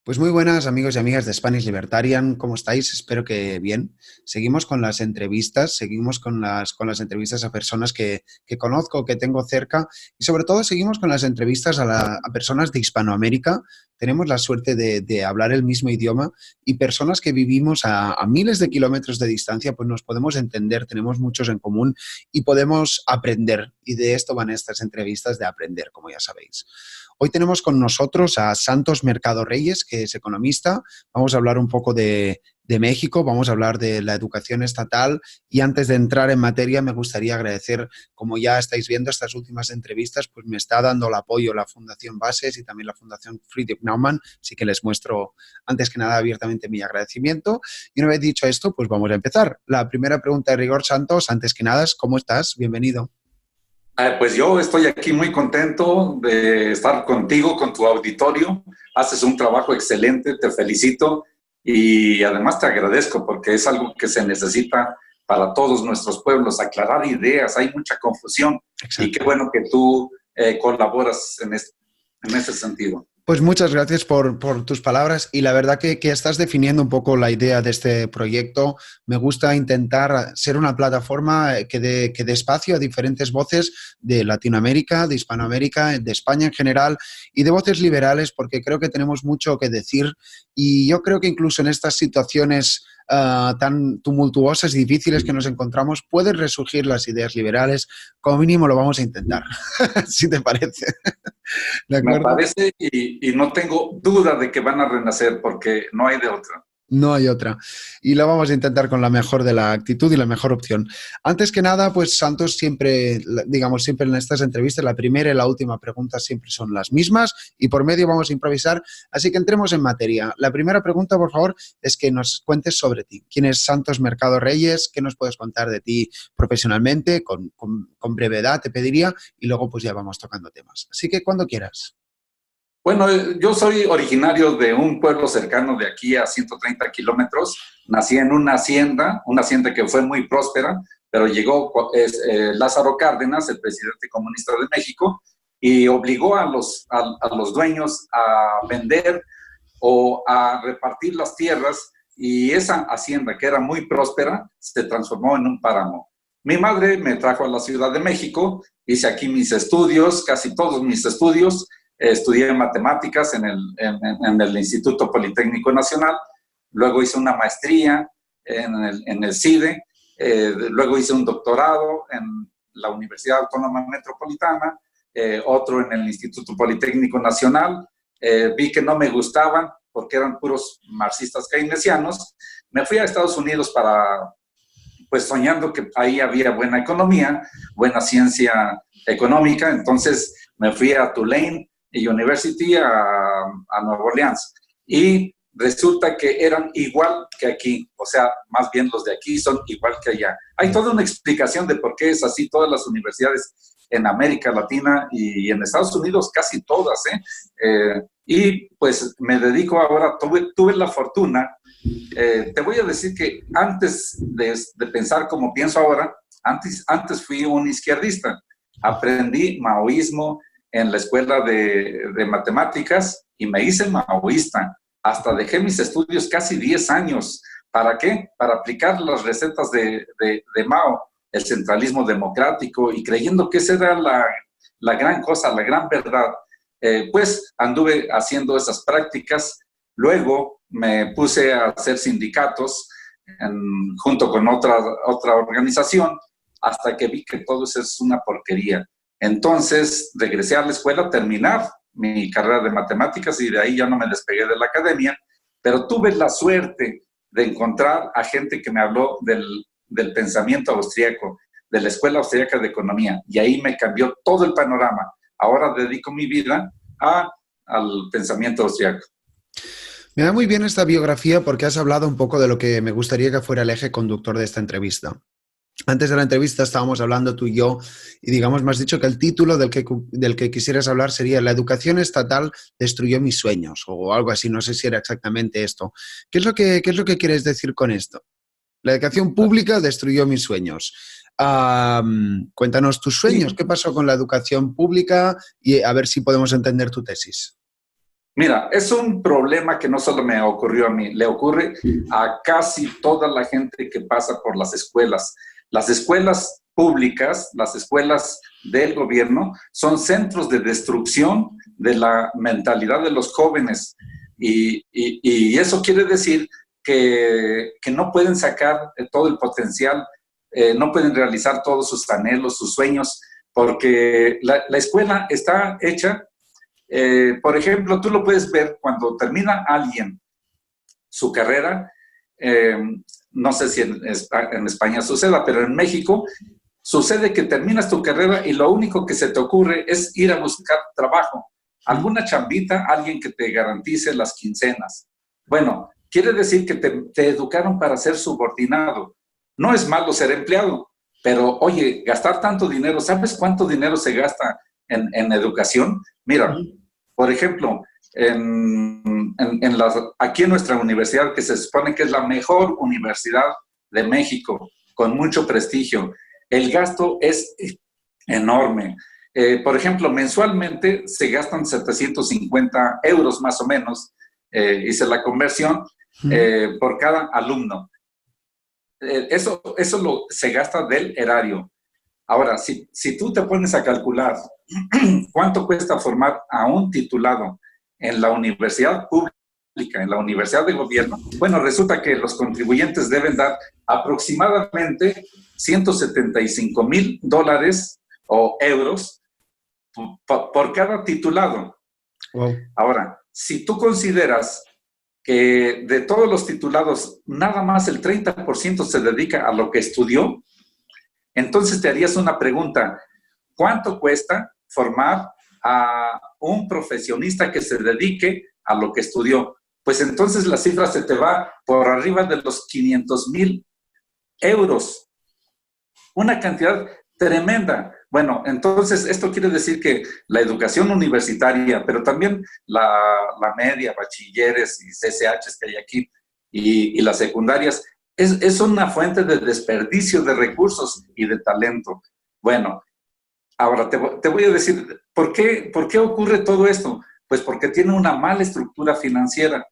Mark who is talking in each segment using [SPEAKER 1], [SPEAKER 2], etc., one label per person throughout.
[SPEAKER 1] Pues muy buenas amigos y amigas de Spanish Libertarian, ¿cómo estáis? Espero que bien. Seguimos con las entrevistas, seguimos con las entrevistas a personas que conozco, que tengo cerca y sobre todo seguimos con las entrevistas a personas de Hispanoamérica. Tenemos la suerte de hablar el mismo idioma y personas que vivimos a miles de kilómetros de distancia, pues nos podemos entender, tenemos muchos en común y podemos aprender. Y de esto van estas entrevistas de aprender, como ya sabéis. Hoy tenemos con nosotros a Santos Mercado Reyes, que es economista. Vamos a hablar un poco de México, vamos a hablar de la educación estatal y antes de entrar en materia me gustaría agradecer, como ya estáis viendo estas últimas entrevistas, pues me está dando el apoyo la Fundación Bases y también la Fundación Friedrich Naumann, así que les muestro antes que nada abiertamente mi agradecimiento. Y una vez dicho esto, pues vamos a empezar. La primera pregunta de rigor, Santos, antes que nada, ¿cómo estás? Bienvenido.
[SPEAKER 2] Pues yo estoy aquí muy contento de estar contigo, con tu auditorio. Haces un trabajo excelente, te felicito y además te agradezco porque es algo que se necesita para todos nuestros pueblos, aclarar ideas, hay mucha confusión y
[SPEAKER 1] Exacto.
[SPEAKER 2] qué bueno que tú colaboras en ese sentido.
[SPEAKER 1] Pues muchas gracias por tus palabras y la verdad que estás definiendo un poco la idea de este proyecto. Me gusta intentar ser una plataforma que dé espacio a diferentes voces de Latinoamérica, de Hispanoamérica, de España en general y de voces liberales porque creo que tenemos mucho que decir y yo creo que incluso en estas situaciones tan tumultuosas y difíciles que nos encontramos pueden resurgir las ideas liberales. Como mínimo lo vamos a intentar, si te parece. ¿De
[SPEAKER 2] Me
[SPEAKER 1] acuerdo?
[SPEAKER 2] parece y no tengo duda de que van a renacer porque no hay de otra.
[SPEAKER 1] No hay otra. Y lo vamos a intentar con la mejor de la actitud y la mejor opción. Antes que nada, pues Santos siempre, digamos, siempre en estas entrevistas, la primera y la última pregunta siempre son las mismas y por medio vamos a improvisar. Así que entremos en materia. La primera pregunta, por favor, es que nos cuentes sobre ti. ¿Quién es Santos Mercado Reyes? ¿Qué nos puedes contar de ti profesionalmente? Con brevedad, te pediría, y luego pues ya vamos tocando temas. Así que cuando quieras.
[SPEAKER 2] Bueno, yo soy originario de un pueblo cercano de aquí a 130 kilómetros. Nací en una hacienda que fue muy próspera, pero llegó Lázaro Cárdenas, el presidente comunista de México, y obligó a los dueños a vender o a repartir las tierras, y esa hacienda, que era muy próspera, se transformó en un páramo. Mi madre me trajo a la Ciudad de México, hice aquí mis estudios, casi todos mis estudios. Estudié matemáticas en el Instituto Politécnico Nacional, luego hice una maestría en el CIDE, luego hice un doctorado en la Universidad Autónoma Metropolitana, otro en el Instituto Politécnico Nacional. Vi que no me gustaban porque eran puros marxistas keynesianos. Me fui a Estados Unidos pues soñando que ahí había buena economía, buena ciencia económica. Entonces me fui a Tulane University, a Nueva Orleans, y resulta que eran igual que aquí, o sea, más bien los de aquí son igual que allá. Hay toda una explicación de por qué es así. Todas las universidades en América Latina y en Estados Unidos, casi todas, y pues me dedico ahora, tuve la fortuna, te voy a decir que antes de pensar como pienso ahora, antes fui un izquierdista, aprendí maoísmo en la escuela de matemáticas y me hice maoísta. Hasta dejé mis estudios casi 10 años. ¿Para qué? Para aplicar las recetas de Mao, el centralismo democrático, y creyendo que esa era la gran cosa, la gran verdad. Pues anduve haciendo esas prácticas. Luego me puse a hacer sindicatos junto con otra organización, hasta que vi que todo eso es una porquería. Entonces regresé a la escuela a terminar mi carrera de matemáticas y de ahí ya no me despegué de la academia, pero tuve la suerte de encontrar a gente que me habló del pensamiento austríaco, de la Escuela Austríaca de Economía, y ahí me cambió todo el panorama. Ahora dedico mi vida al pensamiento austríaco.
[SPEAKER 1] Me da muy bien esta biografía porque has hablado un poco de lo que me gustaría que fuera el eje conductor de esta entrevista. Antes de la entrevista estábamos hablando tú y yo y digamos me has dicho que el título del que quisieras hablar sería La educación estatal destruyó mis sueños o algo así, no sé si era exactamente esto. ¿Qué es lo que quieres decir con esto? La educación pública destruyó mis sueños. Cuéntanos tus sueños,
[SPEAKER 2] Sí,
[SPEAKER 1] ¿qué pasó con la educación pública? Y a ver si podemos entender tu tesis.
[SPEAKER 2] Mira, es un problema que no solo me ocurrió a mí, le ocurre a casi toda la gente que pasa por las escuelas. Las escuelas públicas, las escuelas del gobierno, son centros de destrucción de la mentalidad de los jóvenes. Y eso quiere decir que no pueden sacar todo el potencial, no pueden realizar todos sus anhelos, sus sueños, porque la escuela está hecha. Por ejemplo, tú lo puedes ver cuando termina alguien su carrera, eh, no sé si en España suceda, pero en México sucede que terminas tu carrera y lo único que se te ocurre es ir a buscar trabajo, alguna chambita, alguien que te garantice las quincenas. Bueno, quiere decir que te educaron para ser subordinado. No es malo ser empleado, pero oye, gastar tanto dinero, ¿sabes cuánto dinero se gasta en educación? Mira, por ejemplo, aquí en nuestra universidad, que se supone que es la mejor universidad de México, con mucho prestigio, el gasto es enorme. Por ejemplo, mensualmente se gastan 750 euros más o menos, hice la conversión, por cada alumno. Eso se gasta del erario. Ahora, si tú te pones a calcular cuánto cuesta formar a un titulado en la universidad pública, en la universidad de gobierno, bueno, resulta que los contribuyentes deben dar aproximadamente $175,000 o euros por cada titulado.
[SPEAKER 1] Wow.
[SPEAKER 2] Ahora, si tú consideras que de todos los titulados, nada más el 30% se dedica a lo que estudió, entonces te harías una pregunta: ¿cuánto cuesta formar a un profesionista que se dedique a lo que estudió? Pues entonces la cifra se te va por arriba de los 500,000 euros. Una cantidad tremenda. Bueno, entonces esto quiere decir que la educación universitaria, pero también la media, bachilleres y CCHs que hay aquí, y las secundarias, es una fuente de desperdicio de recursos y de talento. Bueno, ahora te voy a decir, ¿por qué ocurre todo esto? Pues porque tiene una mala estructura financiera.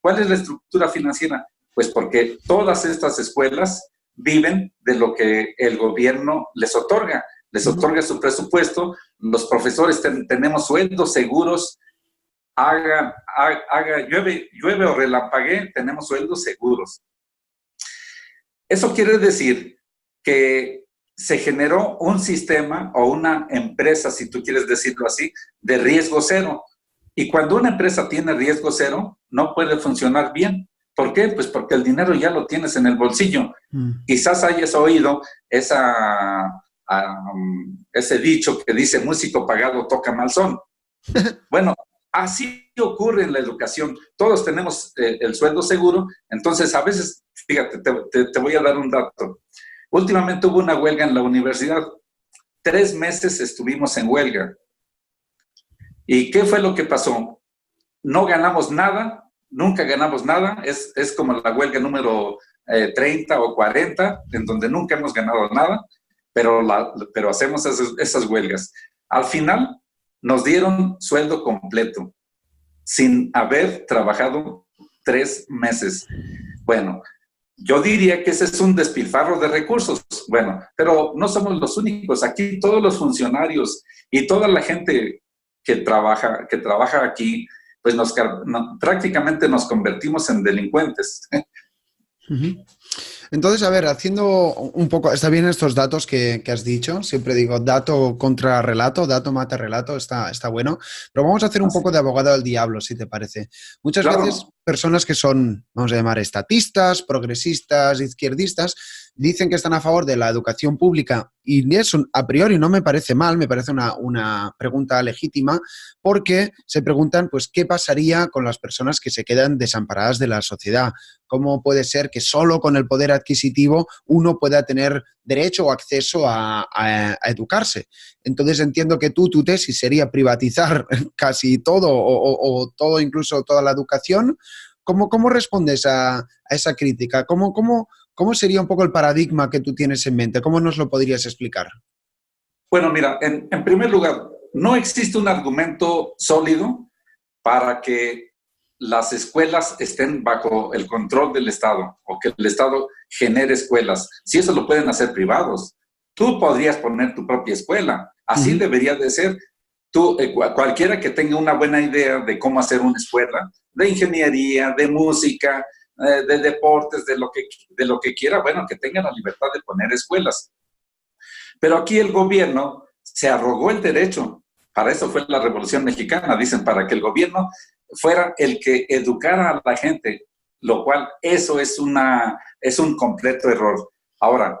[SPEAKER 2] ¿Cuál es la estructura financiera? Pues porque todas estas escuelas viven de lo que el gobierno les otorga. Les otorga su presupuesto, los profesores tenemos sueldos seguros, llueve o relampaguee, tenemos sueldos seguros. Eso quiere decir que se generó un sistema o una empresa, si tú quieres decirlo así, de riesgo cero. Y cuando una empresa tiene riesgo cero, no puede funcionar bien. ¿Por qué? Pues porque el dinero ya lo tienes en el bolsillo. Quizás hayas oído ese dicho que dice: músico pagado toca mal son. Bueno, así ocurre en la educación. Todos tenemos el sueldo seguro, entonces a veces, fíjate, te voy a dar un dato. Últimamente hubo una huelga en la universidad. 3 meses estuvimos en huelga. ¿Y qué fue lo que pasó? No ganamos nada, nunca ganamos nada. Es como la huelga número 30 o 40, en donde nunca hemos ganado nada, pero hacemos esas huelgas. Al final nos dieron sueldo completo, sin haber trabajado 3 meses. Bueno, yo diría que ese es un despilfarro de recursos. Bueno, pero no somos los únicos. Aquí todos los funcionarios y toda la gente que trabaja aquí, pues prácticamente nos convertimos en delincuentes.
[SPEAKER 1] Entonces, a ver, haciendo un poco, está bien estos datos que has dicho, siempre digo dato contra relato, dato mata relato, está bueno, pero vamos a hacer un poco de abogado del diablo, si te parece. Muchas veces personas que son, vamos a llamar, estatistas, progresistas, izquierdistas, dicen que están a favor de la educación pública y eso a priori no me parece mal, me parece una pregunta legítima, porque se preguntan, pues, ¿qué pasaría con las personas que se quedan desamparadas de la sociedad? ¿Cómo puede ser que solo con el poder adquisitivo uno pueda tener derecho o acceso a educarse? Entonces entiendo que tu tesis sería privatizar casi todo o todo, incluso toda la educación. ¿Cómo respondes a esa crítica? ¿Cómo sería un poco el paradigma que tú tienes en mente? ¿Cómo nos lo podrías explicar?
[SPEAKER 2] Bueno, mira, en primer lugar, no existe un argumento sólido para que las escuelas estén bajo el control del Estado o que el Estado genere escuelas. Si eso lo pueden hacer privados, tú podrías poner tu propia escuela. Así debería de ser. Tú, cualquiera que tenga una buena idea de cómo hacer una escuela, de ingeniería, de música, de deportes, de lo que quiera, bueno, que tenga la libertad de poner escuelas. Pero aquí el gobierno se arrogó el derecho. Para eso fue la Revolución Mexicana, dicen, para que el gobierno fuera el que educara a la gente, lo cual eso es un completo error. Ahora,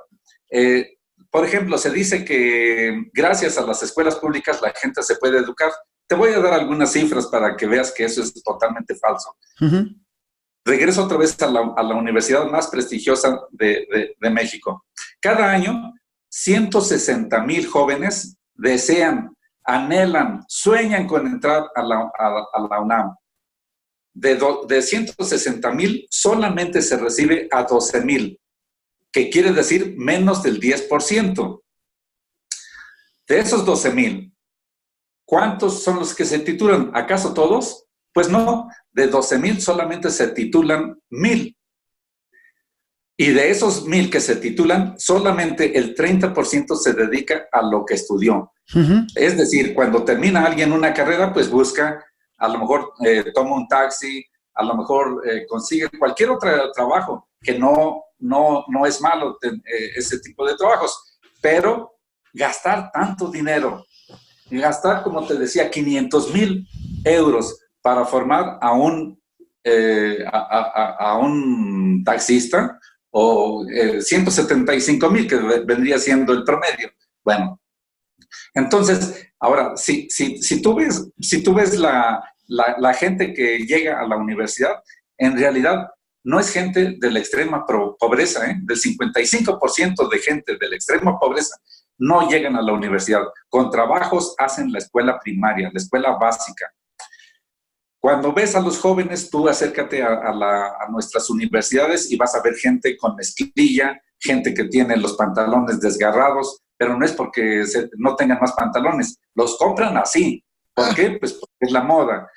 [SPEAKER 2] por ejemplo, se dice que gracias a las escuelas públicas la gente se puede educar. Te voy a dar algunas cifras para que veas que eso es totalmente falso. Regreso otra vez a la universidad más prestigiosa de México. Cada año, 160,000 jóvenes desean, anhelan, sueñan con entrar a la UNAM. De 160,000, solamente se recibe a 12,000, que quiere decir menos del 10%. De esos 12,000, ¿cuántos son los que se titulan? ¿Acaso todos? Pues no, de 12,000 solamente se titulan 1,000. Y de esos 1,000 que se titulan, solamente el 30% se dedica a lo que estudió. Es decir, cuando termina alguien una carrera, pues busca, a lo mejor toma un taxi, a lo mejor consigue cualquier otro trabajo, que no es malo ese tipo de trabajos, pero gastar tanto dinero, gastar, como te decía, 500,000 euros para formar a un taxista, o 175,000, que vendría siendo el promedio. Bueno, entonces, ahora, si tú ves la gente que llega a la universidad, en realidad no es gente de la extrema pobreza, del 55% de gente de la extrema pobreza no llegan a la universidad. Con trabajos hacen la escuela primaria, la escuela básica. Cuando ves a los jóvenes, tú acércate a nuestras universidades y vas a ver gente con mezclilla, gente que tiene los pantalones desgarrados, pero no es porque no tengan más pantalones, los compran así. ¿Por qué? Pues porque es la moda.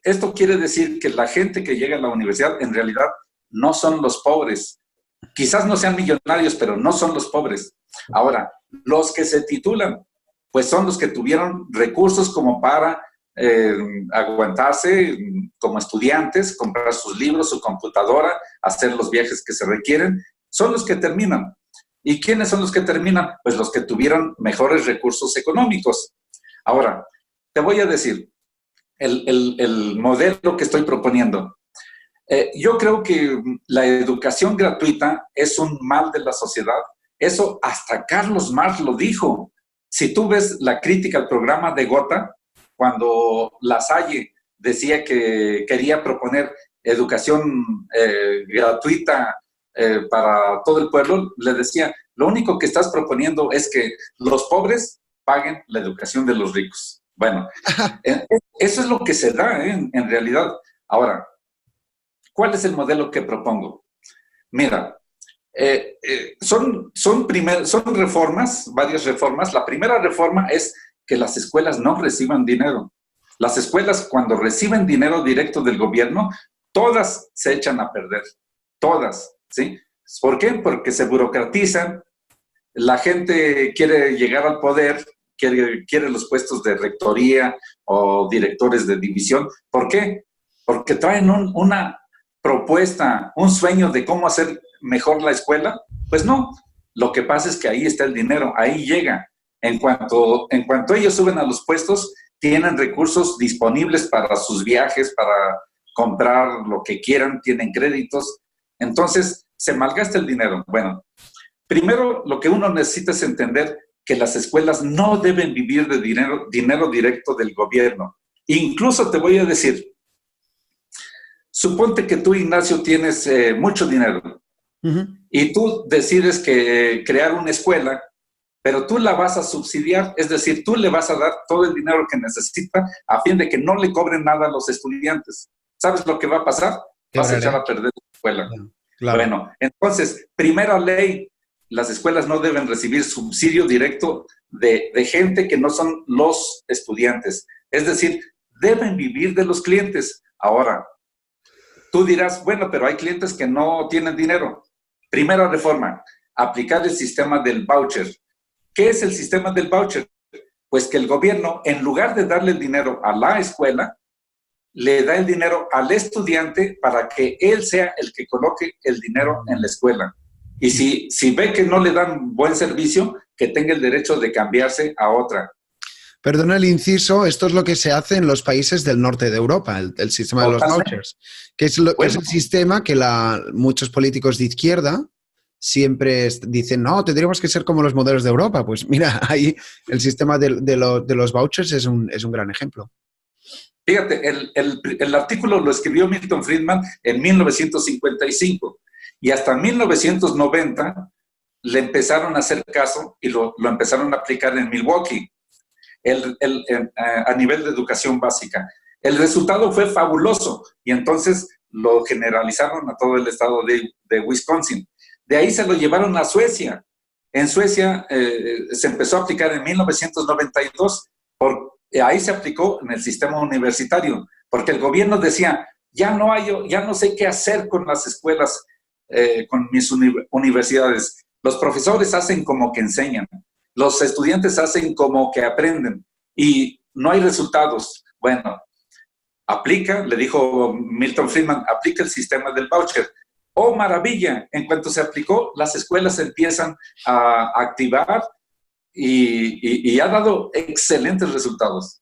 [SPEAKER 2] Esto quiere decir que la gente que llega a la universidad en realidad no son los pobres. Quizás no sean millonarios, pero no son los pobres. Ahora, los que se titulan, pues son los que tuvieron recursos como para aguantarse como estudiantes, comprar sus libros, su computadora, hacer los viajes que se requieren. Son los que terminan. ¿Y quiénes son los que terminan? Pues los que tuvieron mejores recursos económicos. Ahora, te voy a decir, el modelo que estoy proponiendo. Yo creo que la educación gratuita es un mal de la sociedad. Eso hasta Carlos Marx lo dijo. Si tú ves la crítica al programa de Gotha, cuando Lasalle decía que quería proponer educación gratuita para todo el pueblo, le decía, lo único que estás proponiendo es que los pobres paguen la educación de los ricos. Bueno, eso es lo que se da en realidad. Ahora, ¿cuál es el modelo que propongo? Mira, son reformas, varias reformas. La primera reforma es que las escuelas no reciban dinero. Las escuelas, cuando reciben dinero directo del gobierno, todas se echan a perder. Todas, ¿sí? ¿Por qué? Porque se burocratizan, la gente quiere llegar al poder, quiere los puestos de rectoría o directores de división. ¿Por qué? Porque traen una propuesta, un sueño de cómo hacer mejor la escuela. Pues no, lo que pasa es que ahí está el dinero, ahí llega. En cuanto ellos suben a los puestos, tienen recursos disponibles para sus viajes, para comprar lo que quieran, tienen créditos. Entonces, se malgasta el dinero. Bueno, primero lo que uno necesita es entender que las escuelas no deben vivir de dinero directo del gobierno. Incluso te voy a decir, suponte que tú, Ignacio, tienes mucho dinero y tú decides crear una escuela, pero tú la vas a subsidiar, es decir, tú le vas a dar todo el dinero que necesita a fin de que no le cobren nada a los estudiantes. ¿Sabes lo que va a pasar? Vas a echar a perder la escuela. Claro. Bueno, entonces, primera ley, las escuelas no deben recibir subsidio directo de gente que no son los estudiantes. Es decir, deben vivir de los clientes. Ahora, tú dirás, bueno, pero hay clientes que no tienen dinero. Primera reforma, aplicar el sistema del voucher. ¿Qué es el sistema del voucher? Pues que el gobierno, en lugar de darle el dinero a la escuela, le da el dinero al estudiante para que él sea el que coloque el dinero en la escuela. Y si ve que no le dan buen servicio, que tenga el derecho de cambiarse a otra.
[SPEAKER 1] Perdona el inciso, esto es lo que se hace en los países del norte de Europa, el sistema de los vouchers, que es el sistema que muchos políticos de izquierda siempre dicen, no, tendríamos que ser como los modelos de Europa. Pues mira, ahí el sistema de los vouchers es un gran ejemplo.
[SPEAKER 2] Fíjate, el artículo lo escribió Milton Friedman en 1955 y hasta 1990 le empezaron a hacer caso y lo empezaron a aplicar en Milwaukee. A nivel de educación básica. El resultado fue fabuloso y entonces lo generalizaron a todo el estado de Wisconsin. De ahí se lo llevaron a Suecia. En Suecia se empezó a aplicar en 1992. Ahí se aplicó en el sistema universitario, porque el gobierno decía, ya no sé qué hacer con las escuelas, con mis universidades. Los profesores hacen como que enseñan. Los estudiantes hacen como que aprenden y no hay resultados. Bueno, le dijo Milton Friedman, aplica el sistema del voucher. ¡Oh, maravilla! En cuanto se aplicó, las escuelas empiezan a activar y ha dado excelentes resultados.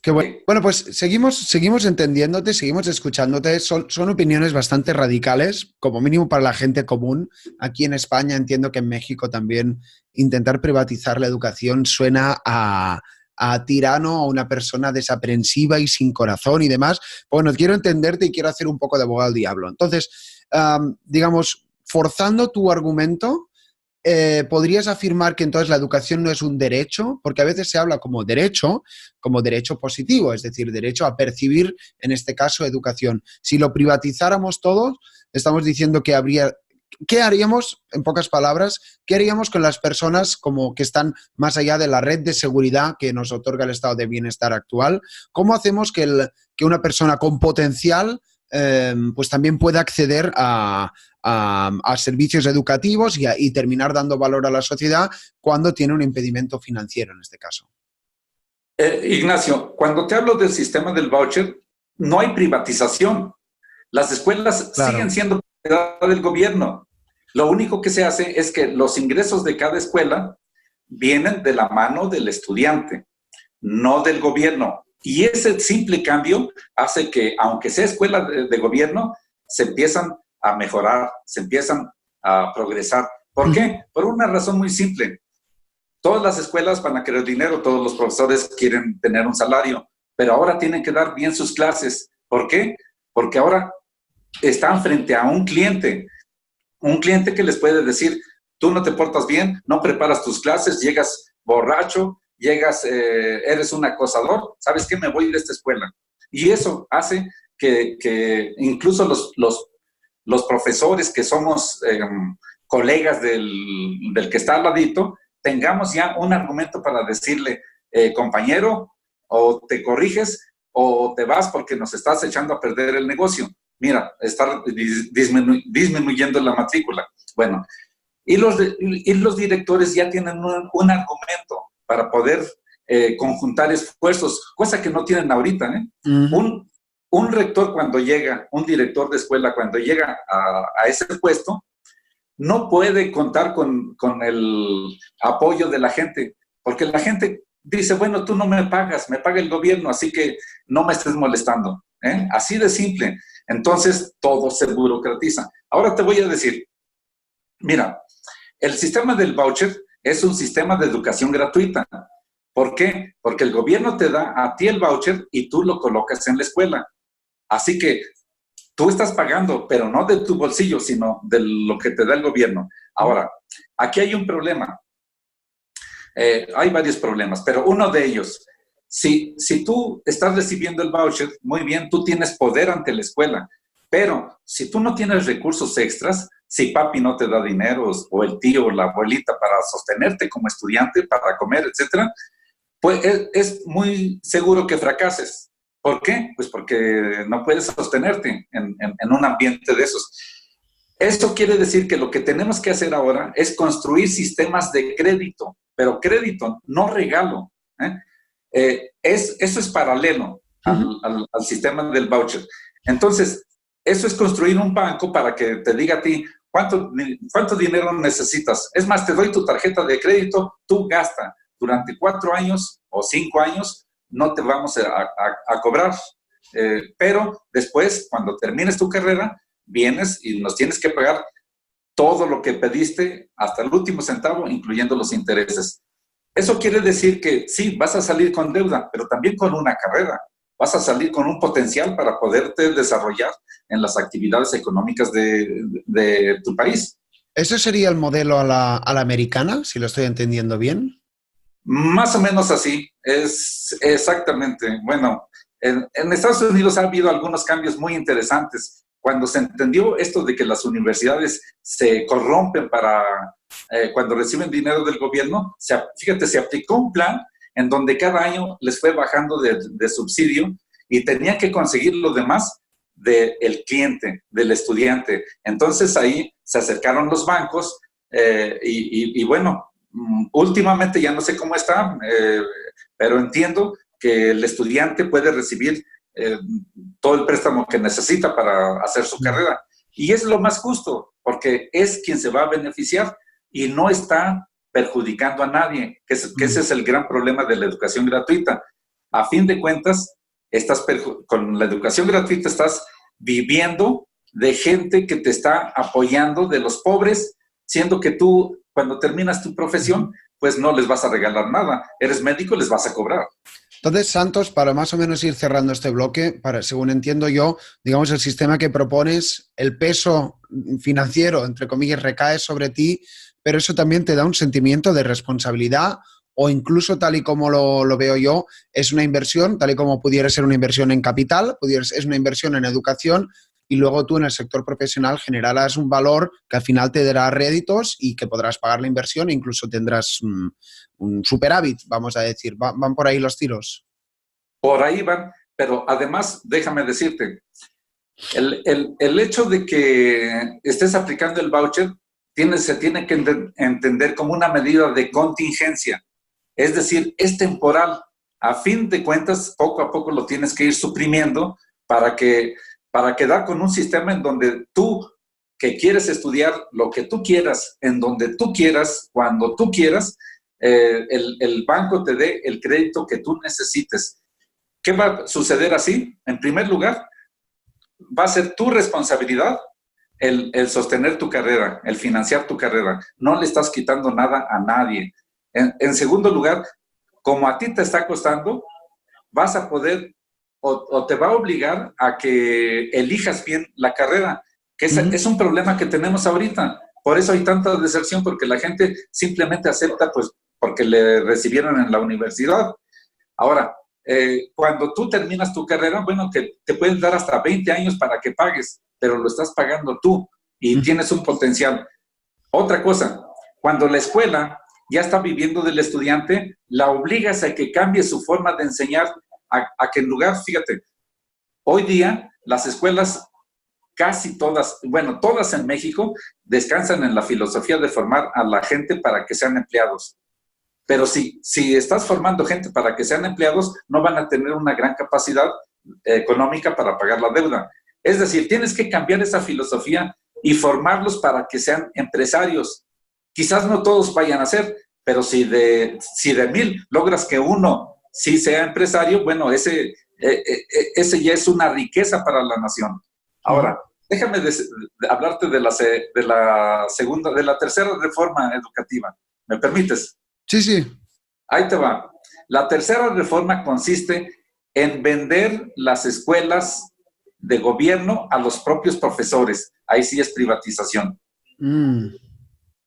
[SPEAKER 1] Qué bueno. Bueno, pues seguimos entendiéndote, seguimos escuchándote. Son opiniones bastante radicales, como mínimo para la gente común. Aquí en España, entiendo que en México también intentar privatizar la educación suena a tirano, a una persona desaprensiva y sin corazón y demás. Bueno, quiero entenderte y quiero hacer un poco de abogado al diablo. Entonces, digamos, forzando tu argumento, ¿podrías afirmar que entonces la educación no es un derecho? Porque a veces se habla como derecho positivo, es decir, derecho a percibir, en este caso, educación. Si lo privatizáramos todos, estamos diciendo que ¿qué haríamos, en pocas palabras, qué haríamos con las personas como que están más allá de la red de seguridad que nos otorga el estado de bienestar actual? ¿Cómo hacemos que una persona con potencial pues también pueda acceder a servicios educativos y terminar dando valor a la sociedad cuando tiene un impedimento financiero en este caso?
[SPEAKER 2] Ignacio, cuando te hablo del sistema del voucher, no hay privatización. Las escuelas siguen siendo propiedad del gobierno. Lo único que se hace es que los ingresos de cada escuela vienen de la mano del estudiante, no del gobierno. Y ese simple cambio hace que, aunque sea escuela de gobierno, se empiezan a mejorar, se empiezan a progresar. ¿Por qué? Por una razón muy simple. Todas las escuelas van a querer dinero, todos los profesores quieren tener un salario, pero ahora tienen que dar bien sus clases. ¿Por qué? Porque ahora están frente a un cliente que les puede decir, tú no te portas bien, no preparas tus clases, llegas borracho, eres un acosador, ¿sabes qué? Me voy de esta escuela. Y eso hace que incluso los profesores que somos colegas del que está al ladito, tengamos ya un argumento para decirle, compañero, o te corriges o te vas porque nos estás echando a perder el negocio. Mira, está disminuyendo la matrícula. Bueno, y los directores ya tienen un argumento para poder conjuntar esfuerzos, cosa que no tienen ahorita. Un rector cuando llega, un director de escuela cuando llega a ese puesto, no puede contar con el apoyo de la gente, porque la gente dice, bueno, tú no me pagas, me paga el gobierno, así que no me estés molestando. Así de simple. Entonces, todo se burocratiza. Ahora te voy a decir, mira, el sistema del voucher es un sistema de educación gratuita. ¿Por qué? Porque el gobierno te da a ti el voucher y tú lo colocas en la escuela. Así que tú estás pagando, pero no de tu bolsillo, sino de lo que te da el gobierno. Ahora, aquí hay un problema. Hay varios problemas, pero uno de ellos, si tú estás recibiendo el voucher, muy bien, tú tienes poder ante la escuela, pero si tú no tienes recursos extras, si papi no te da dinero o el tío o la abuelita para sostenerte como estudiante, para comer, etcétera, pues es muy seguro que fracases. ¿Por qué? Pues porque no puedes sostenerte en un ambiente de esos. Esto quiere decir que lo que tenemos que hacer ahora es construir sistemas de crédito, pero crédito, no regalo. Eso es paralelo al sistema del voucher. Entonces, eso es construir un banco para que te diga a ti cuánto dinero necesitas. Es más, te doy tu tarjeta de crédito, tú gasta. Durante 4 años o 5 años no te vamos a cobrar. Pero después, cuando termines tu carrera, vienes y nos tienes que pagar todo lo que pediste hasta el último centavo, incluyendo los intereses. Eso quiere decir que sí, vas a salir con deuda, pero también con una carrera. Vas a salir con un potencial para poderte desarrollar en las actividades económicas de tu país.
[SPEAKER 1] ¿Eso sería el modelo a la americana, si lo estoy entendiendo bien?
[SPEAKER 2] Más o menos así, es exactamente. Bueno, en Estados Unidos ha habido algunos cambios muy interesantes. Cuando se entendió esto de que las universidades se corrompen cuando reciben dinero del gobierno, fíjate, se aplicó un plan en donde cada año les fue bajando de subsidio y tenían que conseguir lo demás del cliente, del estudiante. Entonces ahí se acercaron los bancos y bueno, últimamente ya no sé cómo está, pero entiendo que el estudiante puede recibir todo el préstamo que necesita para hacer su carrera. Y es lo más justo, porque es quien se va a beneficiar y no está perjudicando a nadie, que ese es el gran problema de la educación gratuita. A fin de cuentas, con la educación gratuita estás viviendo de gente que te está apoyando, de los pobres, siendo que tú, cuando terminas tu profesión, pues no les vas a regalar nada. Eres médico, les vas a cobrar.
[SPEAKER 1] Entonces, Santos, para más o menos ir cerrando este bloque, según entiendo yo, digamos, el sistema que propones, el peso financiero, entre comillas, recae sobre ti, pero eso también te da un sentimiento de responsabilidad o incluso, tal y como lo veo yo, es una inversión, tal y como pudiera ser una inversión en capital, es una inversión en educación y luego tú en el sector profesional generarás un valor que al final te dará réditos y que podrás pagar la inversión e incluso tendrás un superávit, vamos a decir. ¿Van por ahí los tiros?
[SPEAKER 2] Por ahí van, pero además, déjame decirte, el hecho de que estés aplicando el voucher se tiene que entender como una medida de contingencia. Es decir, es temporal. A fin de cuentas, poco a poco lo tienes que ir suprimiendo para quedar con un sistema en donde tú, que quieres estudiar lo que tú quieras, en donde tú quieras, cuando tú quieras, el banco te dé el crédito que tú necesites. ¿Qué va a suceder así? En primer lugar, va a ser tu responsabilidad el sostener tu carrera, el financiar tu carrera. No le estás quitando nada a nadie. En segundo lugar, como a ti te está costando, vas a poder o te va a obligar a que elijas bien la carrera, que es un problema que tenemos ahorita. Por eso hay tanta deserción, porque la gente simplemente acepta pues porque le recibieron en la universidad. Ahora, cuando tú terminas tu carrera, bueno, que te pueden dar hasta 20 años para que pagues, pero lo estás pagando tú y tienes un potencial. Otra cosa, cuando la escuela ya está viviendo del estudiante, la obligas a que cambie su forma de enseñar, a que en lugar, fíjate, hoy día las escuelas casi todas, bueno, todas en México, descansan en la filosofía de formar a la gente para que sean empleados. Pero si estás formando gente para que sean empleados, no van a tener una gran capacidad económica para pagar la deuda. Es decir, tienes que cambiar esa filosofía y formarlos para que sean empresarios. Quizás no todos vayan a ser, pero si de 1,000 logras que uno sí sea empresario, bueno, ese ya es una riqueza para la nación. Ahora, déjame hablarte de la tercera reforma educativa. ¿Me permites?
[SPEAKER 1] Sí, sí.
[SPEAKER 2] Ahí te va. La tercera reforma consiste en vender las escuelas de gobierno a los propios profesores. Ahí sí es privatización.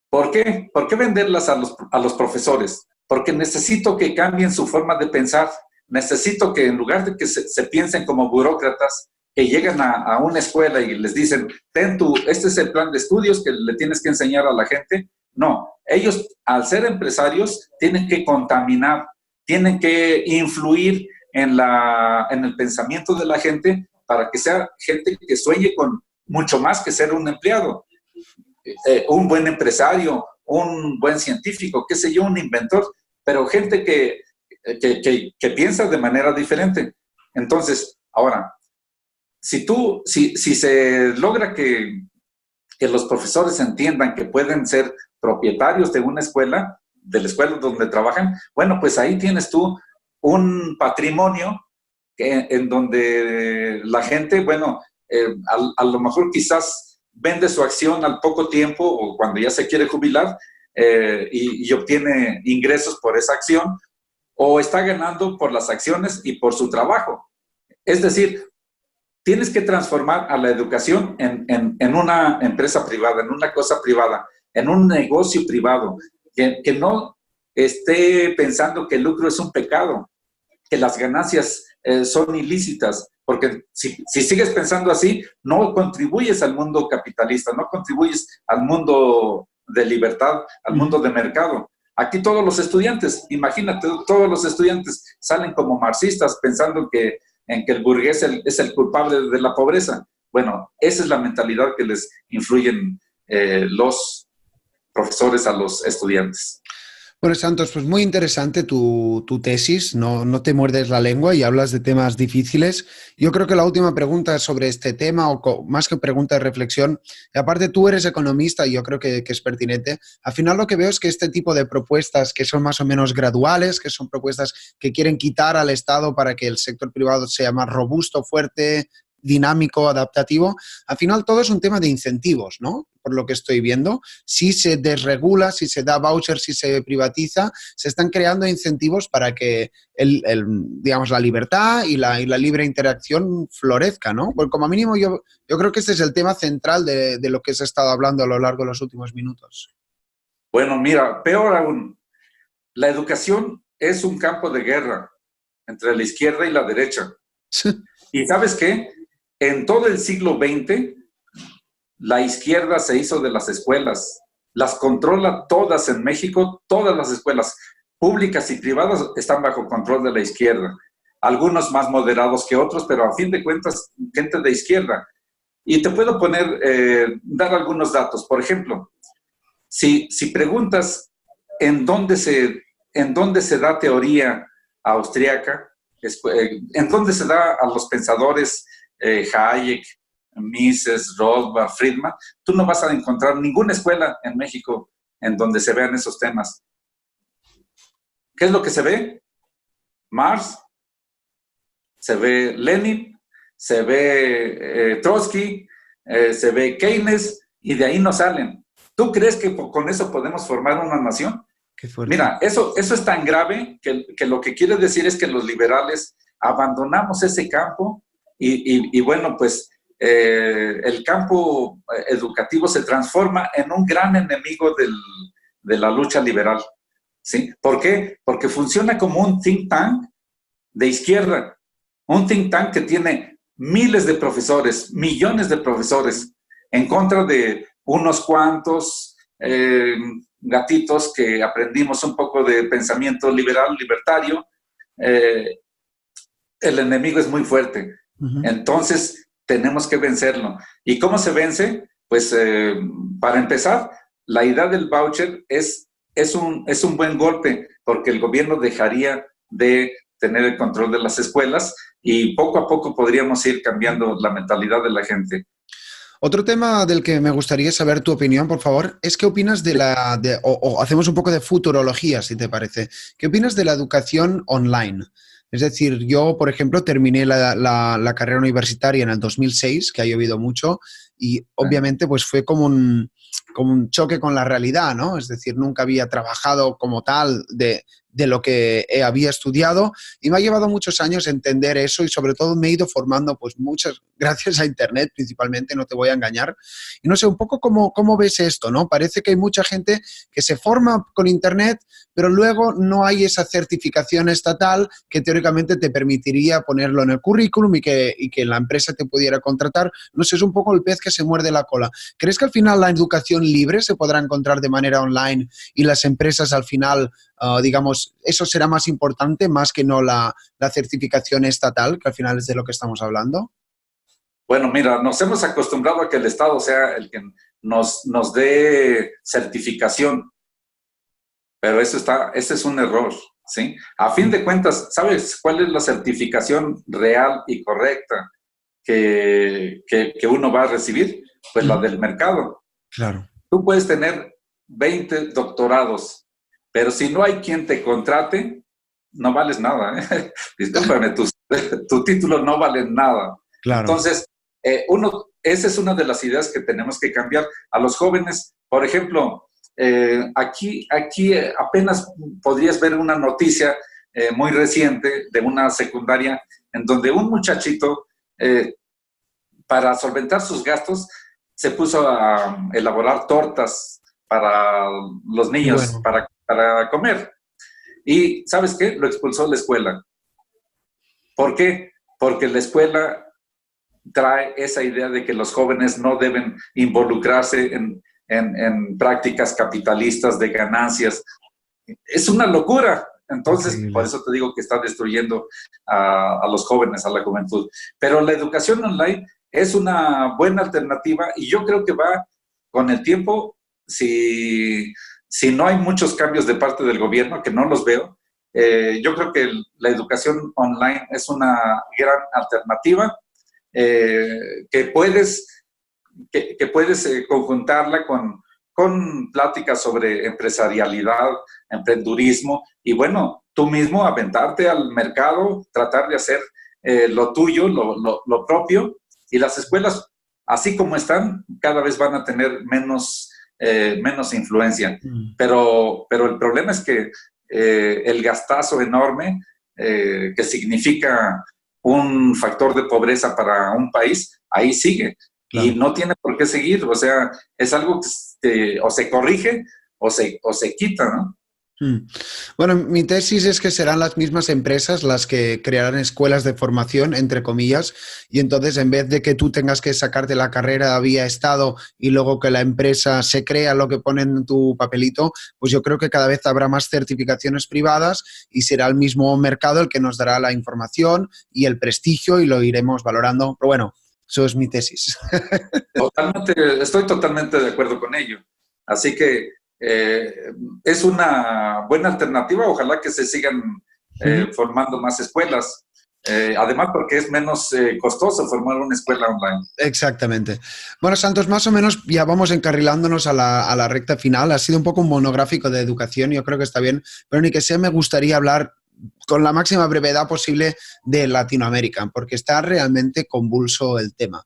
[SPEAKER 2] ¿Por qué? ¿Por qué venderlas a los profesores? Porque necesito que cambien su forma de pensar. Necesito que en lugar de que se piensen como burócratas, que llegan a una escuela y les dicen, este es el plan de estudios que le tienes que enseñar a la gente. No, ellos al ser empresarios tienen que contaminar, tienen que influir en el pensamiento de la gente para que sea gente que sueñe con mucho más que ser un empleado, un buen empresario, un buen científico, qué sé yo, un inventor, pero gente que piensa de manera diferente. Entonces, ahora, si se logra que los profesores entiendan que pueden ser propietarios de una escuela, de la escuela donde trabajan, bueno, pues ahí tienes tú un patrimonio en donde la gente, bueno, a lo mejor quizás vende su acción al poco tiempo o cuando ya se quiere jubilar y obtiene ingresos por esa acción, o está ganando por las acciones y por su trabajo. Es decir, tienes que transformar a la educación en una empresa privada, en una cosa privada, en un negocio privado, que no esté pensando que el lucro es un pecado, que las ganancias son ilícitas, porque si sigues pensando así, no contribuyes al mundo capitalista, no contribuyes al mundo de libertad, al mundo de mercado. Aquí todos los estudiantes, imagínate, todos los estudiantes salen como marxistas pensando en que el burgués es el culpable de la pobreza. Bueno, esa es la mentalidad que les influyen los profesores a los estudiantes.
[SPEAKER 1] Bueno, Santos, pues muy interesante tu tesis, no te muerdes la lengua y hablas de temas difíciles. Yo creo que la última pregunta sobre este tema, o más que pregunta de reflexión, y aparte tú eres economista y yo creo que es pertinente, al final lo que veo es que este tipo de propuestas que son más o menos graduales, que son propuestas que quieren quitar al Estado para que el sector privado sea más robusto, fuerte, dinámico, adaptativo, al final todo es un tema de incentivos, ¿no? Por lo que estoy viendo, si se desregula, si se da voucher, si se privatiza, se están creando incentivos para que digamos, la libertad y la libre interacción florezca, ¿no? Pues como mínimo yo creo que este es el tema central de lo que se ha estado hablando a lo largo de los últimos minutos.
[SPEAKER 2] Bueno, mira, peor aún, la educación es un campo de guerra entre la izquierda y la derecha. ¿Y sabes qué? En todo el siglo XX, la izquierda se hizo de las escuelas, las controla todas en México, todas las escuelas públicas y privadas están bajo control de la izquierda. Algunos más moderados que otros, pero a fin de cuentas, gente de izquierda. Y te puedo dar algunos datos. Por ejemplo, si preguntas en dónde se da teoría austríaca, en dónde se da a los pensadores Hayek, Mises, Rothbard, Friedman, tú no vas a encontrar ninguna escuela en México en donde se vean esos temas. ¿Qué es lo que se ve? Marx, se ve Lenin, se ve Trotsky, se ve Keynes, y de ahí no salen. ¿Tú crees que con eso podemos formar una nación?
[SPEAKER 1] Qué fuerte.
[SPEAKER 2] Mira, eso es tan grave que lo que quiere decir es que los liberales abandonamos ese campo y bueno, pues el campo educativo se transforma en un gran enemigo de la lucha liberal. ¿Sí? ¿Por qué? Porque funciona como un think tank de izquierda, un think tank que tiene miles de profesores, millones de profesores, en contra de unos cuantos gatitos que aprendimos un poco de pensamiento liberal, libertario. El enemigo es muy fuerte. Entonces, tenemos que vencerlo. ¿Y cómo se vence? Pues, para empezar, la idea del voucher es un buen golpe, porque el gobierno dejaría de tener el control de las escuelas y poco a poco podríamos ir cambiando la mentalidad de la gente.
[SPEAKER 1] Otro tema del que me gustaría saber tu opinión, por favor, es qué opinas o hacemos un poco de futurología, si te parece. ¿Qué opinas de la educación online? Es decir, yo, por ejemplo, terminé la carrera universitaria en el 2006, que ha llovido mucho, y obviamente pues fue como un choque con la realidad, ¿no? Es decir, nunca había trabajado como tal de lo que había estudiado y me ha llevado muchos años entender eso y sobre todo me he ido formando pues gracias a Internet principalmente, no te voy a engañar. Y no sé, un poco cómo ves esto, ¿no? Parece que hay mucha gente que se forma con Internet, pero luego no hay esa certificación estatal que teóricamente te permitiría ponerlo en el currículum y que la empresa te pudiera contratar. No sé, es un poco el pez que se muerde la cola. ¿Crees que al final la educación libre se podrá encontrar de manera online y las empresas al final, digamos, eso será más importante más que no la certificación estatal, que al final es de lo que estamos hablando?
[SPEAKER 2] Bueno, mira, nos hemos acostumbrado a que el Estado sea el que nos dé certificación, pero ese es un error, ¿sí? A fin de cuentas, ¿sabes cuál es la certificación real y correcta que uno va a recibir? Pues la del mercado.
[SPEAKER 1] Claro.
[SPEAKER 2] Tú puedes tener 20 doctorados, pero si no hay quien te contrate, no vales nada, ¿eh? Discúlpame, tu título no vale nada.
[SPEAKER 1] Claro.
[SPEAKER 2] Entonces, esa es una de las ideas que tenemos que cambiar a los jóvenes. Por ejemplo, aquí apenas podrías ver una noticia muy reciente de una secundaria en donde un muchachito, para solventar sus gastos, se puso a elaborar tortas para los niños,
[SPEAKER 1] Bueno.
[SPEAKER 2] para comer. Y, ¿sabes qué? Lo expulsó de la escuela. ¿Por qué? Porque la escuela trae esa idea de que los jóvenes no deben involucrarse en prácticas capitalistas de ganancias. Es una locura. Entonces,
[SPEAKER 1] Increíble.
[SPEAKER 2] por eso te digo que está destruyendo a los jóvenes, a la juventud. Pero la educación online es una buena alternativa y yo creo que va con el tiempo, si no hay muchos cambios de parte del gobierno, que no los veo, yo creo que la educación online es una gran alternativa que puedes conjuntarla con pláticas sobre empresarialidad, emprendurismo y bueno, tú mismo aventarte al mercado, tratar de hacer lo tuyo, lo propio, y las escuelas, así como están, cada vez van a tener menos influencia. Pero el problema es que el gastazo enorme que significa un factor de pobreza para un país, ahí sigue. Claro. Y no tiene por qué seguir, o sea, es algo que o se corrige o se quita, ¿no?
[SPEAKER 1] Bueno, mi tesis es que serán las mismas empresas las que crearán escuelas de formación, entre comillas, y entonces en vez de que tú tengas que sacarte la carrera vía Estado y luego que la empresa se crea lo que pone en tu papelito, pues yo creo que cada vez habrá más certificaciones privadas y será el mismo mercado el que nos dará la información y el prestigio y lo iremos valorando. Pero bueno, eso es mi tesis.
[SPEAKER 2] Estoy totalmente de acuerdo con ello. Así que es una buena alternativa. Ojalá que se sigan formando más escuelas. Además, porque es menos costoso formar una escuela online.
[SPEAKER 1] Exactamente. Bueno, Santos, más o menos ya vamos encarrilándonos a la recta final. Ha sido un poco un monográfico de educación, yo creo que está bien, pero ni que sea me gustaría hablar con la máxima brevedad posible de Latinoamérica, porque está realmente convulso el tema.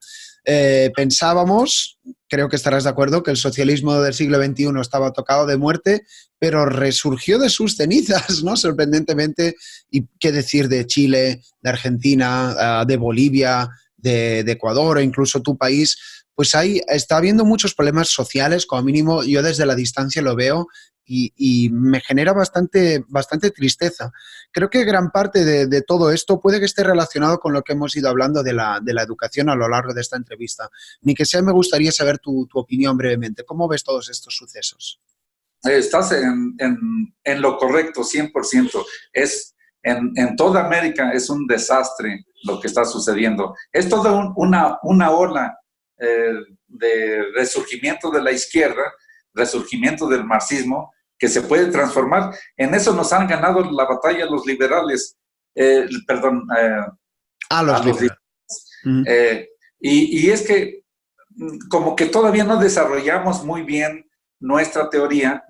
[SPEAKER 1] Pensábamos, creo que estarás de acuerdo, que el socialismo del siglo XXI estaba tocado de muerte, pero resurgió de sus cenizas, ¿no? Sorprendentemente. Y qué decir de Chile, de Argentina, de Bolivia, de Ecuador o incluso tu país. Pues ahí está habiendo muchos problemas sociales, como mínimo yo desde la distancia lo veo, y me genera bastante tristeza. Creo que gran parte de todo esto puede que esté relacionado con lo que hemos ido hablando de la educación a lo largo de esta entrevista. Ni que sea, me gustaría saber tu opinión brevemente. ¿Cómo ves todos estos sucesos?
[SPEAKER 2] Estás en lo correcto, 100%. En toda América es un desastre lo que está sucediendo. Es toda una ola de resurgimiento de la izquierda, resurgimiento del marxismo, que se puede transformar. En eso nos han ganado la batalla los liberales,
[SPEAKER 1] a los liberales.
[SPEAKER 2] Y es que como que todavía no desarrollamos muy bien nuestra teoría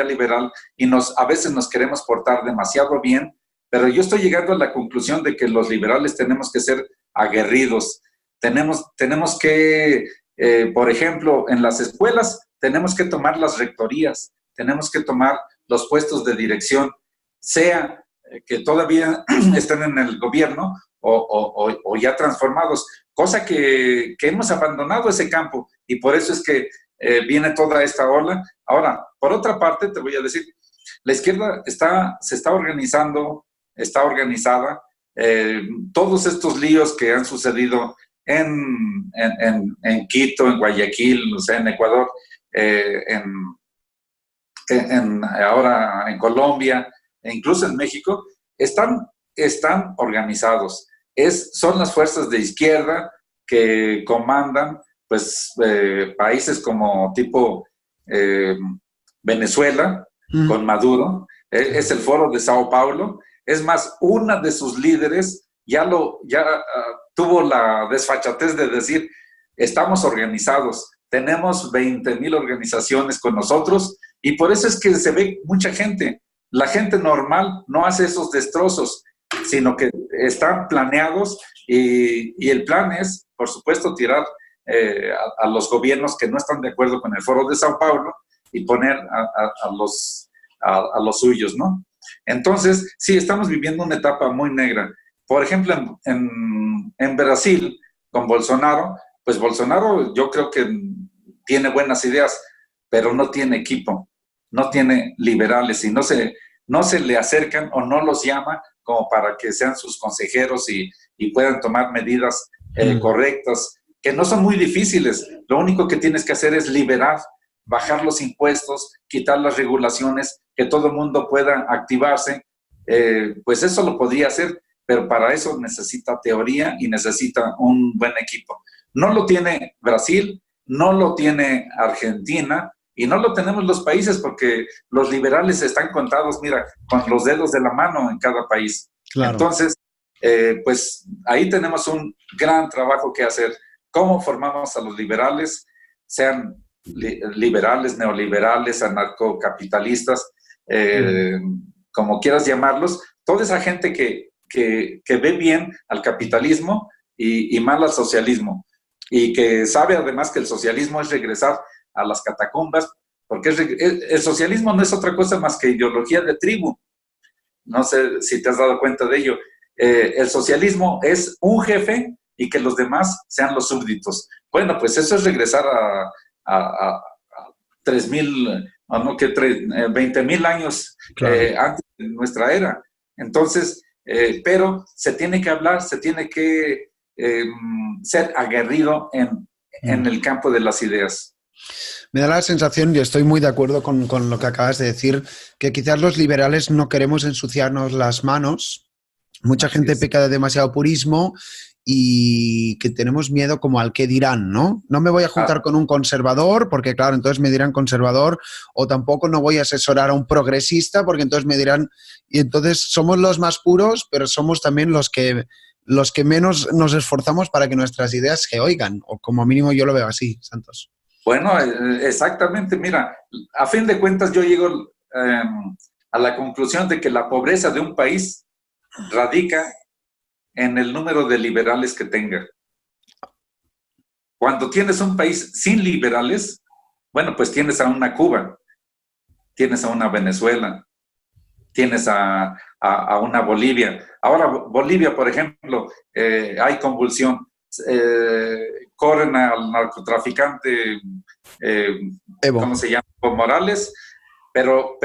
[SPEAKER 2] liberal, y a veces nos queremos portar demasiado bien, pero yo estoy llegando a la conclusión de que los liberales tenemos que ser aguerridos. Tenemos que, por ejemplo, en las escuelas, tenemos que tomar las rectorías, tenemos que tomar los puestos de dirección, sea que todavía estén en el gobierno o ya transformados, cosa que hemos abandonado ese campo, y por eso es que viene toda esta ola. Ahora, por otra parte, te voy a decir, la izquierda se está organizada, todos estos líos que han sucedido en Quito, en Guayaquil, o sea, en Ecuador, ahora en Colombia, e incluso en México, están organizados. Son las fuerzas de izquierda que comandan pues, países como tipo Venezuela, con Maduro, es el Foro de Sao Paulo. Es más, una de sus líderes ya tuvo la desfachatez de decir, estamos organizados, tenemos 20,000 organizaciones con nosotros, y por eso es que se ve mucha gente. La gente normal no hace esos destrozos, sino que están planeados, y el plan es, por supuesto, tirar a los gobiernos que no están de acuerdo con el Foro de Sao Paulo y poner a los suyos, ¿no? Entonces, sí, estamos viviendo una etapa muy negra. Por ejemplo, en Brasil, con Bolsonaro, pues Bolsonaro yo creo que tiene buenas ideas, pero no tiene equipo, no tiene liberales, y no se le acercan o no los llama como para que sean sus consejeros y puedan tomar medidas correctas, que no son muy difíciles. Lo único que tienes que hacer es liberar, bajar los impuestos, quitar las regulaciones, que todo el mundo pueda activarse. Pues eso lo podría hacer, pero para eso necesita teoría y necesita un buen equipo. No lo tiene Brasil, no lo tiene Argentina, y no lo tenemos los países, porque los liberales están contados, mira, con los dedos de la mano en cada país. Claro. Entonces, pues ahí tenemos un gran trabajo que hacer. ¿Cómo formamos a los liberales? Sean liberales, neoliberales, anarcocapitalistas, como quieras llamarlos, toda esa gente que ve bien al capitalismo y mal al socialismo, y que sabe además que el socialismo es regresar a las catacumbas, porque el socialismo no es otra cosa más que ideología de tribu. No sé si te has dado cuenta de ello. El socialismo es un jefe y que los demás sean los súbditos. Bueno, pues eso es regresar a 3,000, no, que 20,000 años antes de nuestra era. Entonces, pero se tiene que hablar, se tiene que ser aguerrido en el campo de las ideas.
[SPEAKER 1] Me da la sensación, y estoy muy de acuerdo con lo que acabas de decir, que quizás los liberales no queremos ensuciarnos las manos. Mucha gente peca de demasiado purismo y que tenemos miedo como al qué dirán, ¿no? No me voy a juntar con un conservador porque, claro, entonces me dirán conservador, o tampoco no voy a asesorar a un progresista porque entonces me dirán... Y entonces somos los más puros, pero somos también los que menos nos esforzamos para que nuestras ideas se oigan, o como mínimo yo lo veo así, Santos.
[SPEAKER 2] Bueno, exactamente. Mira, a fin de cuentas yo llego a la conclusión de que la pobreza de un país radica en el número de liberales que tenga. Cuando tienes un país sin liberales, bueno, pues tienes a una Cuba, tienes a una Venezuela, tienes a una Bolivia. Ahora, Bolivia, por ejemplo, hay convulsión. Corren al narcotraficante, ¿cómo se llama? Evo Morales, pero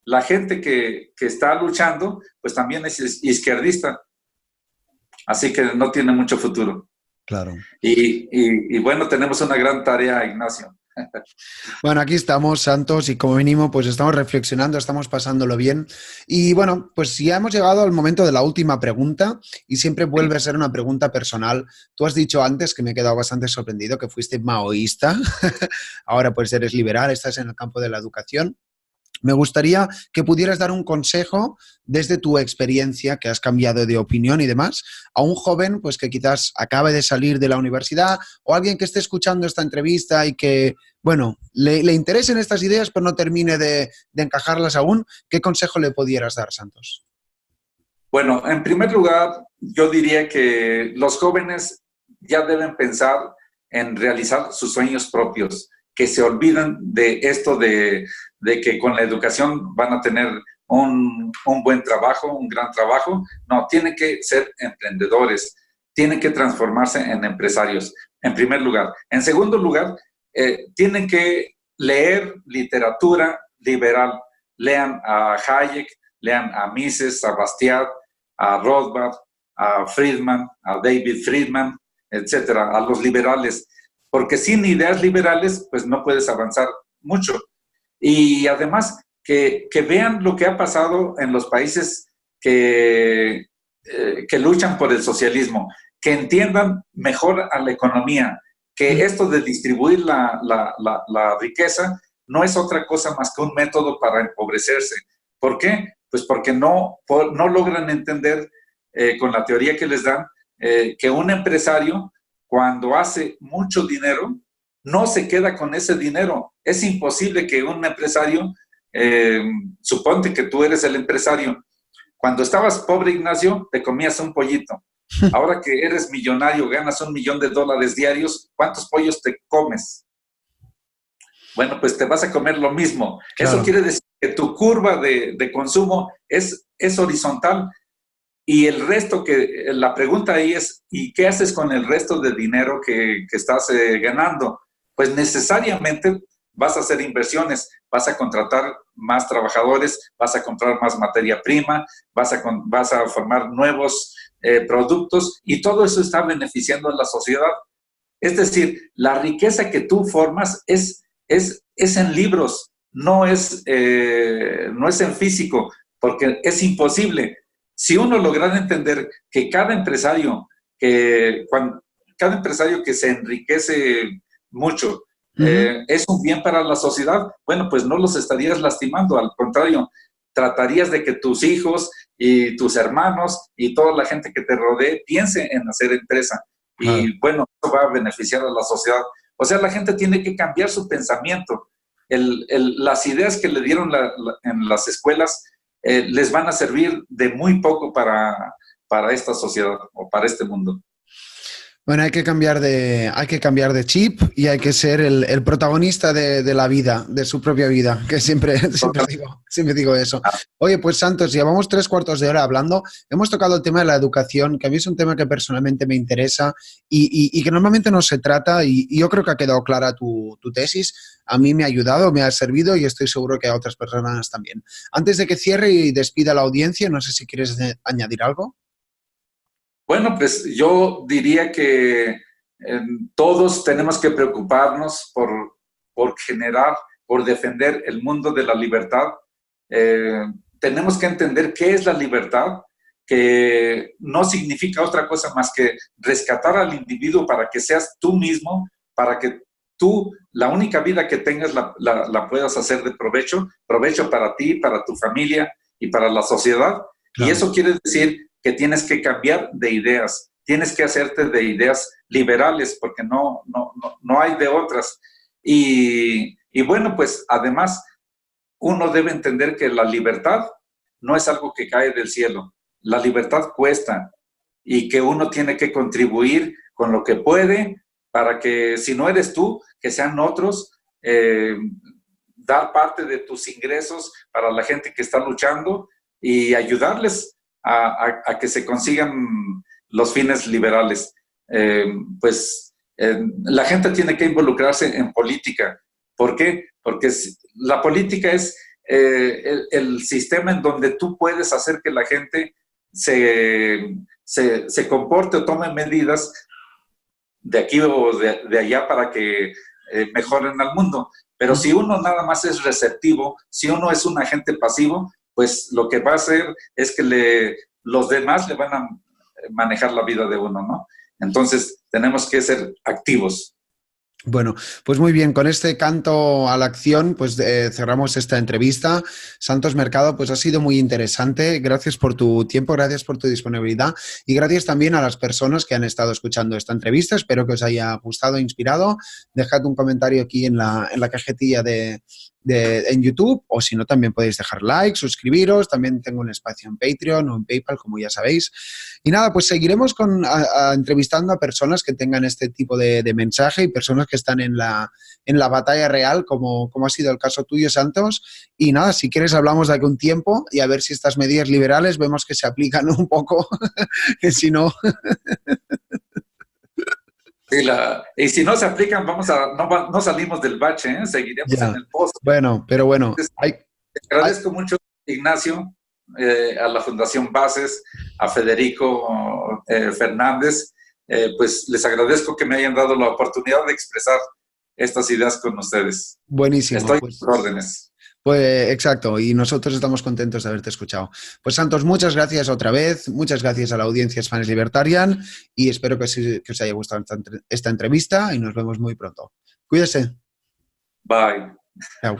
[SPEAKER 2] la gente que está luchando, pues también es izquierdista, así que no tiene mucho futuro.
[SPEAKER 1] Claro.
[SPEAKER 2] Y bueno, tenemos una gran tarea, Ignacio.
[SPEAKER 1] Bueno, aquí estamos, Santos, y como mínimo pues estamos reflexionando, estamos pasándolo bien. Y bueno, pues ya hemos llegado al momento de la última pregunta, y siempre vuelve a ser una pregunta personal. Tú has dicho antes, que me he quedado bastante sorprendido, que fuiste maoísta. Ahora pues eres liberal, estás en el campo de la educación. Me gustaría que pudieras dar un consejo desde tu experiencia, que has cambiado de opinión y demás, a un joven pues que quizás acabe de salir de la universidad, o alguien que esté escuchando esta entrevista y que, bueno, le interesen estas ideas pero no termine de encajarlas aún. ¿Qué consejo le pudieras dar, Santos?
[SPEAKER 2] Bueno, en primer lugar, yo diría que los jóvenes ya deben pensar en realizar sus sueños propios, que se olviden de esto de que con la educación van a tener un buen trabajo, un gran trabajo. No, tienen que ser emprendedores, tienen que transformarse en empresarios, en primer lugar. En segundo lugar, tienen que leer literatura liberal. Lean a Hayek, lean a Mises, a Bastiat, a Rothbard, a Friedman, a David Friedman, etcétera, a los liberales, porque sin ideas liberales, pues no puedes avanzar mucho. Y además, que vean lo que ha pasado en los países que luchan por el socialismo, que entiendan mejor a la economía, que esto de distribuir la riqueza no es otra cosa más que un método para empobrecerse. ¿Por qué? Pues porque no logran entender con la teoría que les dan que un empresario, cuando hace mucho dinero, no se queda con ese dinero. Es imposible que un empresario, suponte que tú eres el empresario, cuando estabas pobre, Ignacio, te comías un pollito. Ahora que eres millonario, ganas $1 millón diarios, ¿cuántos pollos te comes? Bueno, pues te vas a comer lo mismo. Claro. Eso quiere decir que tu curva de consumo es horizontal. Y el resto, la pregunta ahí es, ¿y qué haces con el resto de dinero que estás ganando? Pues necesariamente vas a hacer inversiones, vas a contratar más trabajadores, vas a comprar más materia prima, vas a formar nuevos productos, y todo eso está beneficiando a la sociedad. Es decir, la riqueza que tú formas es en libros, no es en físico, porque es imposible. Si uno lograra entender que cada empresario que se enriquece mucho es un bien para la sociedad, bueno, pues no los estarías lastimando, al contrario, tratarías de que tus hijos y tus hermanos y toda la gente que te rodee piense en hacer empresa. Y bueno, eso va a beneficiar a la sociedad. O sea, la gente tiene que cambiar su pensamiento. Las ideas que le dieron en las escuelas les van a servir de muy poco para esta sociedad o para este mundo.
[SPEAKER 1] Bueno, hay que cambiar de chip y hay que ser el protagonista de la vida, de su propia vida, que siempre digo eso. Oye, pues Santos, llevamos 3/4 de hora hablando, hemos tocado el tema de la educación, que a mí es un tema que personalmente me interesa y que normalmente no se trata, y yo creo que ha quedado clara tu tesis. A mí me ha ayudado, me ha servido y estoy seguro que a otras personas también. Antes de que cierre y despida la audiencia, no sé si quieres añadir algo.
[SPEAKER 2] Bueno, pues yo diría que todos tenemos que preocuparnos por generar, por defender el mundo de la libertad. Tenemos que entender qué es la libertad, que no significa otra cosa más que rescatar al individuo para que seas tú mismo, para que tú, la única vida que tengas, la puedas hacer de provecho para ti, para tu familia y para la sociedad. Claro. Y eso quiere decir que tienes que cambiar de ideas, tienes que hacerte de ideas liberales, porque no hay de otras. Y bueno, pues además uno debe entender que la libertad no es algo que cae del cielo. La libertad cuesta y que uno tiene que contribuir con lo que puede para que, si no eres tú, que sean otros, dar parte de tus ingresos para la gente que está luchando y ayudarles a que se consigan los fines liberales. La gente tiene que involucrarse en política. ¿Por qué? Porque la política es el sistema en donde tú puedes hacer que la gente se comporte o tome medidas de aquí o de allá para que mejoren al mundo. Pero si uno nada más es receptivo, si uno es un agente pasivo, pues lo que va a hacer es que los demás le van a manejar la vida de uno, ¿no? Entonces, tenemos que ser activos.
[SPEAKER 1] Bueno, pues muy bien, con este canto a la acción, pues cerramos esta entrevista. Santos Mercado, pues ha sido muy interesante. Gracias por tu tiempo, gracias por tu disponibilidad y gracias también a las personas que han estado escuchando esta entrevista. Espero que os haya gustado e inspirado. Dejad un comentario aquí en la cajetilla en YouTube, o si no, también podéis dejar like, suscribiros. También tengo un espacio en Patreon o en PayPal, como ya sabéis. Y nada, pues seguiremos entrevistando a personas que tengan este tipo de mensaje y personas que están en la batalla real, como ha sido el caso tuyo, Santos. Y nada, si quieres hablamos de aquí un tiempo y a ver si estas medidas liberales vemos que se aplican un poco, que si no...
[SPEAKER 2] Sí, y si no se aplican, no salimos del bache, ¿eh? Seguiremos en el pozo.
[SPEAKER 1] Bueno, pero bueno.
[SPEAKER 2] Te agradezco mucho, Ignacio, a la Fundación Bases, a Federico Fernández, pues les agradezco que me hayan dado la oportunidad de expresar estas ideas con ustedes.
[SPEAKER 1] Buenísimo.
[SPEAKER 2] Estoy
[SPEAKER 1] Pues,
[SPEAKER 2] a órdenes.
[SPEAKER 1] pues exacto, y nosotros estamos contentos de haberte escuchado. Pues Santos, muchas gracias otra vez, muchas gracias a la audiencia Spanish Libertarian y espero que os haya gustado esta entrevista y nos vemos muy pronto. Cuídese.
[SPEAKER 2] Bye.
[SPEAKER 1] Chao.